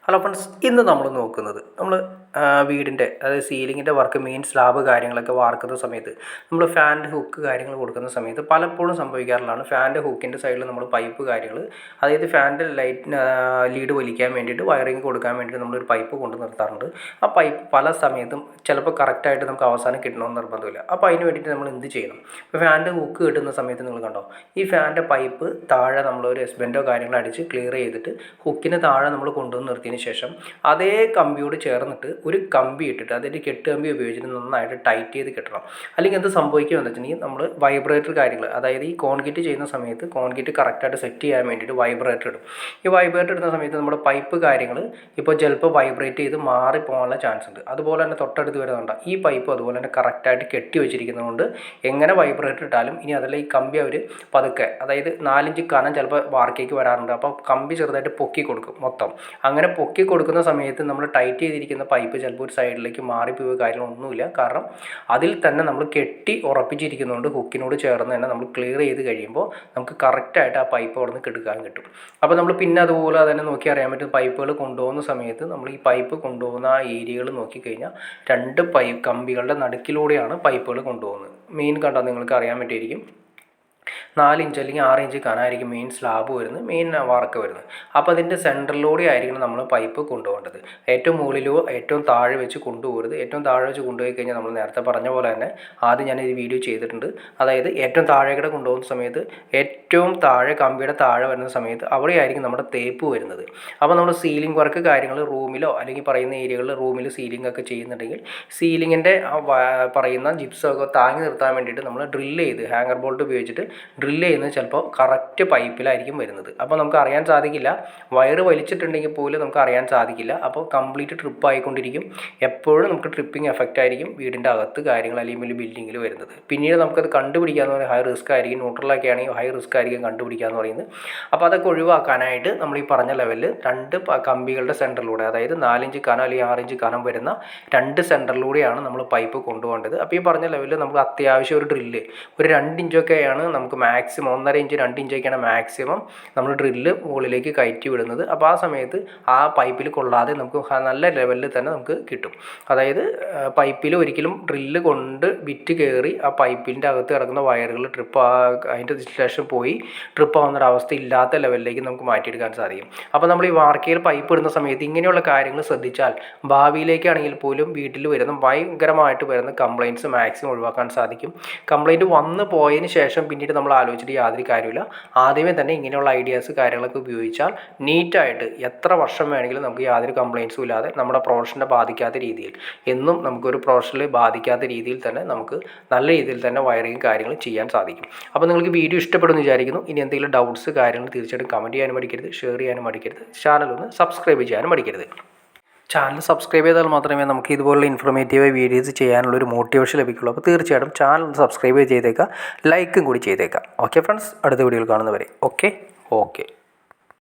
Hello friends, ഇന്ന് നമ്മൾ നോക്കുന്നത് വീടിൻ്റെ അതായത് സീലിങ്ങിൻ്റെ വർക്ക് മെയിൻ സ്ലാബ് കാര്യങ്ങളൊക്കെ വാർക്കുന്ന സമയത്ത് നമ്മൾ ഫാനിൻ്റെ ഹുക്ക് കാര്യങ്ങൾ കൊടുക്കുന്ന സമയത്ത് പലപ്പോഴും സംഭവിക്കാറുള്ളതാണ്. ഫാനിൻ്റെ ഹുക്കിൻ്റെ സൈഡിൽ നമ്മൾ പൈപ്പ് കാര്യങ്ങൾ, അതായത് ഫാനിൻ്റെ ലീഡ് വലിക്കാൻ വേണ്ടിയിട്ട് വയറിങ് കൊടുക്കാൻ വേണ്ടിയിട്ട് നമ്മളൊരു പൈപ്പ് കൊണ്ട് നിർത്താറുണ്ട്. ആ പൈപ്പ് പല സമയത്തും ചിലപ്പോൾ കറക്റ്റായിട്ട് നമുക്ക് അവസാനം കിട്ടണമെന്ന് നിർബന്ധമില്ല. അപ്പോൾ അതിന് വേണ്ടിയിട്ട് നമ്മൾ എന്ത് ചെയ്യണം? ഇപ്പോൾ ഫാനിൻ്റെ ഹുക്ക് കിട്ടുന്ന സമയത്ത് നിങ്ങൾ കണ്ടോ, ഈ ഫാനിൻ്റെ പൈപ്പ് താഴെ നമ്മളൊരു എസ്ബെൻറ്റോ കാര്യങ്ങളോ അടിച്ച് ക്ലിയർ ചെയ്തിട്ട് ഹുക്കിന് താഴെ നമ്മൾ കൊണ്ടുവന്ന് നിർത്തിയതിന് ശേഷം അതേ കമ്പിയോട് ചേർന്നിട്ട് ഒരു കമ്പി ഇട്ടിട്ട് അതിൻ്റെ കെട്ട് കമ്പി ഉപയോഗിച്ചിട്ട് നന്നായിട്ട് ടൈറ്റ് ചെയ്ത് കെട്ടണം. അല്ലെങ്കിൽ എന്ത് സംഭവിക്കുമെന്ന് വെച്ചിട്ടുണ്ടെങ്കിൽ നമ്മൾ വൈബ്രേറ്റർ കാര്യങ്ങൾ, അതായത് ഈ കോൺക്രീറ്റ് ചെയ്യുന്ന സമയത്ത് കോൺക്രീറ്റ് കറക്റ്റായിട്ട് സെറ്റ് ചെയ്യാൻ വേണ്ടിയിട്ട് വൈബ്രേറ്റർ ഇടും. ഈ വൈബ്രേറ്റർ ഇടുന്ന സമയത്ത് നമ്മുടെ പൈപ്പ് കാര്യങ്ങൾ ഇപ്പോൾ ചിലപ്പോൾ വൈബ്രേറ്റ് ചെയ്ത് മാറിപ്പോകാനുള്ള ചാൻസ് ഉണ്ട്. അതുപോലെ തന്നെ തൊട്ടടുത്ത് വരുന്നുണ്ട് ഈ പൈപ്പ് അതുപോലെ തന്നെ കറക്റ്റായിട്ട് കെട്ടി വെച്ചിരിക്കുന്നതുകൊണ്ട് എങ്ങനെ വൈബ്രേറ്റർ ഇട്ടാലും ഇനി അതല്ല ഈ കമ്പി അവർ പതുക്കെ, അതായത് 4 ഇഞ്ച് കനം ചിലപ്പോൾ വാർക്കേക്ക് വരാറുണ്ട്. അപ്പോൾ കമ്പി ചെറുതായിട്ട് പൊക്കി കൊടുക്കും മൊത്തം. അങ്ങനെ പൊക്കി കൊടുക്കുന്ന സമയത്ത് നമ്മൾ ടൈറ്റ് ചെയ്തിരിക്കുന്ന പൈപ്പ് ചിലപ്പോൾ ഒരു സൈഡിലേക്ക് മാറിപ്പോവുക കാര്യങ്ങളൊന്നുമില്ല. കാരണം അതിൽ തന്നെ നമ്മൾ കെട്ടി ഉറപ്പിച്ചിരിക്കുന്നതുകൊണ്ട് ഹുക്കിനോട് ചേർന്ന് തന്നെ നമ്മൾ ക്ലിയർ ചെയ്ത് കഴിയുമ്പോൾ നമുക്ക് കറക്റ്റായിട്ട് ആ പൈപ്പ് അവിടെ നിന്ന് എടുക്കാൻ കിട്ടും. അപ്പോൾ നമ്മൾ പിന്നെ അതുപോലെ തന്നെ നോക്കി അറിയാൻ പറ്റും. പൈപ്പുകൾ കൊണ്ടുപോകുന്ന സമയത്ത് നമ്മൾ ഈ പൈപ്പ് കൊണ്ടുപോകുന്ന ആ ഏരിയകൾ നോക്കിക്കഴിഞ്ഞാൽ 2 കമ്പികളുടെ നടുക്കിലൂടെയാണ് പൈപ്പുകൾ കൊണ്ടുപോകുന്നത്. മെയിൻ കണ്ടാൽ നിങ്ങൾക്ക് അറിയാൻ പറ്റുമായിരിക്കും. 4 ഇഞ്ച് അല്ലെങ്കിൽ 6 ഇഞ്ച് കനമായിരിക്കും മെയിൻ സ്ലാബ് വരുന്നത്, മെയിൻ വാർക്ക് വരുന്നത്. അപ്പോൾ അതിൻ്റെ സെൻറ്ററിലൂടെ ആയിരിക്കണം നമ്മൾ പൈപ്പ് കൊണ്ടുപോകേണ്ടത്. ഏറ്റവും മുകളിലോ ഏറ്റവും താഴെ വെച്ച് കൊണ്ടുപോകരുത്. ഏറ്റവും താഴെ വെച്ച് കൊണ്ടുപോയി കഴിഞ്ഞാൽ നമ്മൾ നേരത്തെ പറഞ്ഞ പോലെ തന്നെ ആദ്യം ഞാൻ ഈ വീഡിയോ ചെയ്തിട്ടുണ്ട്. അതായത് ഏറ്റവും താഴേക്കൂടെ കൊണ്ടുപോകുന്ന സമയത്ത് ഏറ്റവും താഴെ കമ്പിയുടെ താഴെ വരുന്ന സമയത്ത് അവിടെയായിരിക്കും നമ്മുടെ തേപ്പ് വരുന്നത്. അപ്പോൾ നമ്മൾ സീലിംഗ് വർക്ക് കാര്യങ്ങൾ റൂമിലോ അല്ലെങ്കിൽ പറയുന്ന ഏരിയകളിൽ റൂമിൽ സീലിംഗ് ഒക്കെ ചെയ്യുന്നുണ്ടെങ്കിൽ സീലിങ്ങിൻ്റെ പറയുന്ന ജിപ്സൊക്കെ താങ്ങി നിർത്താൻ വേണ്ടിയിട്ട് നമ്മൾ ഡ്രില്ല് ചെയ്ത് ഹാങ്ങർ ബോൾട്ട് ഉപയോഗിച്ചിട്ട് ഡ്രില്ല് ചെയ്യുന്നത് ചിലപ്പോൾ കറക്റ്റ് പൈപ്പിലായിരിക്കും വരുന്നത്. അപ്പോൾ നമുക്ക് അറിയാൻ സാധിക്കില്ല. വയറ് വലിച്ചിട്ടുണ്ടെങ്കിൽ പോലും നമുക്ക് അറിയാൻ സാധിക്കില്ല. അപ്പോൾ കംപ്ലീറ്റ് ട്രിപ്പ് ആയിക്കൊണ്ടിരിക്കും. എപ്പോഴും നമുക്ക് ട്രിപ്പിംഗ് എഫക്റ്റ് ആയിരിക്കും വീടിൻ്റെ അകത്ത് കാര്യങ്ങൾ അല്ലെങ്കിൽ ബിൽഡിങ്ങിൽ വരുന്നത്. പിന്നീട് നമുക്കത് കണ്ടുപിടിക്കാമെന്ന് പറയുന്നത് ഹൈ റിസ്ക് ആയിരിക്കും. ന്യൂട്രലൊക്കെ ആണെങ്കിൽ ഹൈ റിസ്ക് ആയിരിക്കും കണ്ടുപിടിക്കുക എന്ന് പറയുന്നത്. അപ്പോൾ അതൊക്കെ ഒഴിവാക്കാനായിട്ട് നമ്മൾ ഈ പറഞ്ഞ ലെവലിൽ 2 കമ്പികളുടെ സെൻറ്ററിലൂടെ, അതായത് 4 ഇഞ്ച് കനം അല്ലെങ്കിൽ 6 ഇഞ്ച് കനം വരുന്ന 2 സെൻറ്ററിലൂടെയാണ് നമ്മൾ പൈപ്പ് കൊണ്ടുപോകേണ്ടത്. അപ്പോൾ ഈ പറഞ്ഞ ലെവലിൽ നമുക്ക് അത്യാവശ്യം ഒരു ഡ്രില്ല് ഒരു 2 ഇഞ്ചൊക്കെയാണ് നമുക്ക് മാക്സിമം, 1.5 ഇഞ്ച് 2 ഇഞ്ചൊക്കെയാണ് മാക്സിമം നമ്മൾ ഡ്രില്ല് മുകളിലേക്ക് കയറ്റി വിടുന്നത്. അപ്പോൾ ആ സമയത്ത് ആ പൈപ്പിൽ കൊള്ളാതെ നമുക്ക് നല്ല ലെവലിൽ തന്നെ നമുക്ക് കിട്ടും. അതായത് പൈപ്പിൽ ഒരിക്കലും ഡ്രില്ല് കൊണ്ട് വിറ്റ് കയറി ആ പൈപ്പിൻ്റെ അകത്ത് കിടക്കുന്ന വയറുകൾ അതിൻ്റെ ശേഷം പോയി ട്രിപ്പ് ആവുന്നൊരവസ്ഥ ഇല്ലാത്ത ലെവലിലേക്ക് നമുക്ക് മാറ്റിയെടുക്കാൻ സാധിക്കും. അപ്പോൾ നമ്മൾ ഈ വാർക്കയിൽ പൈപ്പ് ഇടുന്ന സമയത്ത് ഇങ്ങനെയുള്ള കാര്യങ്ങൾ ശ്രദ്ധിച്ചാൽ ഭാവിയിലേക്കാണെങ്കിൽ പോലും വീട്ടിൽ വരുന്ന ഭയങ്കരമായിട്ട് വരുന്ന കംപ്ലയിൻറ്റ്സ് മാക്സിമം ഒഴിവാക്കാൻ സാധിക്കും. കംപ്ലയിൻറ്റ് വന്നു പോയതിന് ശേഷം പിന്നീട് നമ്മൾ ആലോചിച്ചിട്ട് യാതൊരു കാര്യമില്ല. ആദ്യമേ തന്നെ ഇങ്ങനെയുള്ള ഐഡിയാസ് കാര്യങ്ങളൊക്കെ ഉപയോഗിച്ചാൽ നീറ്റായിട്ട് എത്ര വർഷം വേണമെങ്കിലും നമുക്ക് യാതൊരു കംപ്ലയിൻറ്റ്സും ഇല്ലാതെ നമ്മുടെ പ്രൊഫഷനെ ബാധിക്കാത്ത രീതിയിൽ, എന്നും നമുക്കൊരു പ്രൊഫഷണൽ ബാധിക്കാത്ത രീതിയിൽ തന്നെ നമുക്ക് നല്ല രീതിയിൽ തന്നെ വയറിങ് കാര്യങ്ങൾ ചെയ്യാൻ സാധിക്കും. അപ്പോൾ നിങ്ങൾക്ക് വീഡിയോ ഇഷ്ടപ്പെടുമെന്ന് വിചാരിക്കുന്നു. ഇനി എന്തെങ്കിലും ഡൗട്ട്സ് കാര്യങ്ങൾ തീർച്ചയായിട്ടും കമൻറ്റ് ചെയ്യാനും മടിക്കരുത്, ഷെയർ ചെയ്യാനും മടിക്കരുത്, ചാനലൊന്ന് സബ്സ്ക്രൈബ് ചെയ്യാനും മടിക്കരുത്. ചാനൽ സബ്സ്ക്രൈബ് ചെയ്താൽ മാത്രമേ നമുക്ക് ഇതുപോലുള്ള ഇൻഫോർമേറ്റീവ് വീഡിയോസ് ചെയ്യാനുള്ളൊരു മോട്ടിവേഷൻ ലഭിക്കുള്ളൂ. അപ്പോൾ തീർച്ചയായിട്ടും ചാനൽ സബ്സ്ക്രൈബ് ചെയ്തേക്കുക, ലൈക്കും കൂടി ചെയ്തേക്കുക. ഓക്കെ ഫ്രണ്ട്സ്, അടുത്ത വീഡിയോയിൽ കാണുന്നവരെ ഓക്കെ.